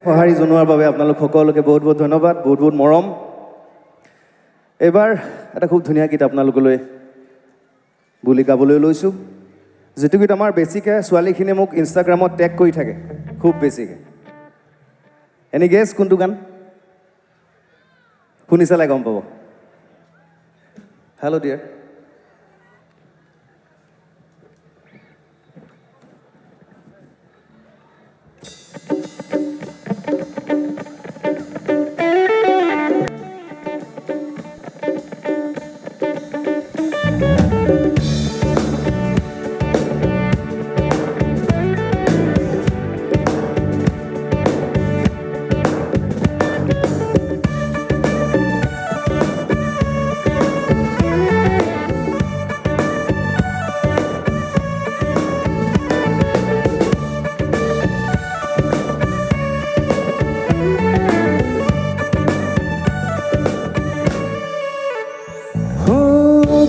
সঁহাৰি জনোৱাৰ বাবে আপোনালোক সকলোকে বহুত বহুত ধন্যবাদ, বহুত বহুত মৰম। এবাৰ এটা খুব ধুনীয়া গীত আপোনালোকলৈ বুলি গাবলৈ লৈছোঁ, যিটো গীত আমাৰ বেছিকৈ ছোৱালীখিনিয়ে মোক ইনষ্টাগ্ৰামত টেগ কৰি থাকে, খুব বেছিকৈ। এনি গেছ কোনটো গান? শুনি চালে গম পাব। Hello' dear.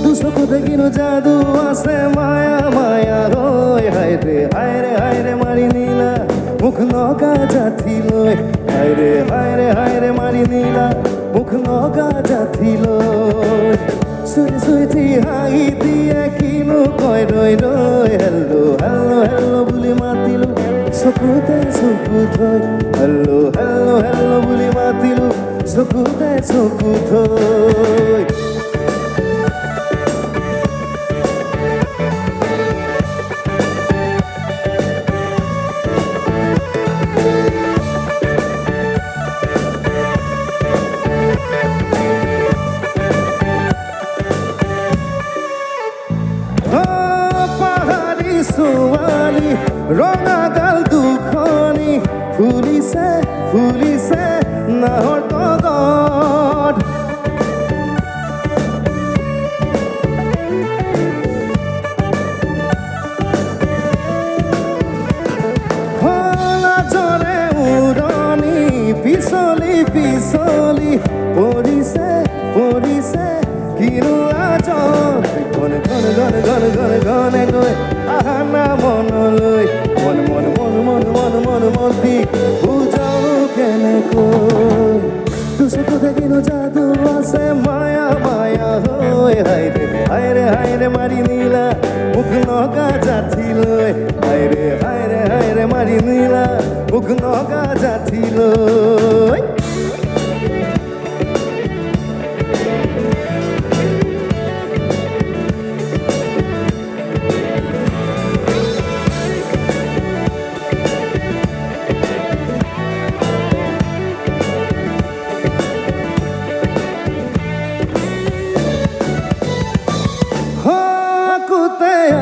দুচকু দেখিনো যাদু আছে মায়া মায়া হৈ হাইৰে হাইৰে হাইৰে মাৰি নিলা মুখ নগা জাথি লৈ হাইৰে হাইৰে হাইৰে মাৰি নিলা মুখ নগা জাথি লৈ চুই চুইটি হাঁহি দিয়ে কিনো কয় ৰৈ ৰৈ হেল্ল' হেল্ল' হেল্ল' বুলি মাতিলো চকুতে চকু থৈ হেল্ল' হেল্ল' হেল্ল' বুলি মাতিলো চকুতে চকু থৈ ছোৱালী ৰঙা গাল দুখনি ফুলিছে ফুলিছে নাহৰ তগত লাজৰে উৰণি পিছলি পিছলি পৰিছে পৰিছে কিনো আজত গনে গনে গনে গনে গনে গনে গৈ আহানা মনলৈ মন মন মন মন মন মন মন দি বুজাও কেনেকৈ দুচকু দেখিনো যাদু আছে মায়া মায়া হৈ হাইৰে হাইৰে হাইৰে মাৰি নিলা মুখ নগা জাথি লৈ হাইৰে হাইৰে হাইৰে মাৰি নিলা মুখ নগা জাথি লৈ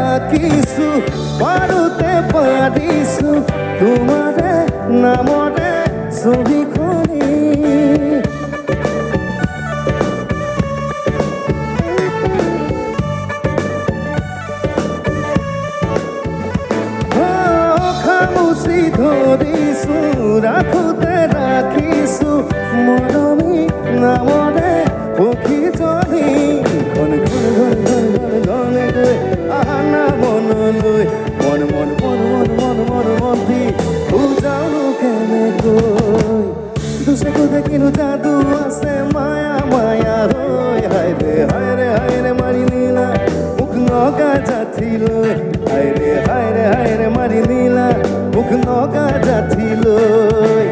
আঁকিছো পাৰোতে পাৰিছো তোমাৰে নামৰে ছবিখনি খামুচি ধৰিছো ৰাখোতে ৰাখিছো মৰমী নামৰে পক্ষীজনী গনে গনে গনে গনে গনে গৈ আহানা মনলৈ মন মন মন মন মন মন মন দি বুজাও কেনেকৈ দুচকু দেখিনো যাদু আছে মায়া মায়া হৈ হাইৰে হাইৰে হাইৰে মাৰি নিলা মুখ নগা জাথি লৈ হাইৰে হাইৰে হাইৰে মাৰি নিলা মুখ নগা জাথি লৈ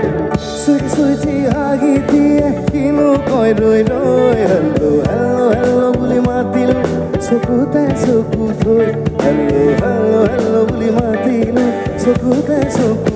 চুই চুইটি হাঁহি দিয়ে কিনো কয় ৰৈ ৰৈ হেল্ল' হেল্ল' হেল্ল' বুলি মাতিলো চকুতে চকু থৈ হেল্ল' হেল্ল' হেল্ল' বুলি মাতিলো চকুতে চকু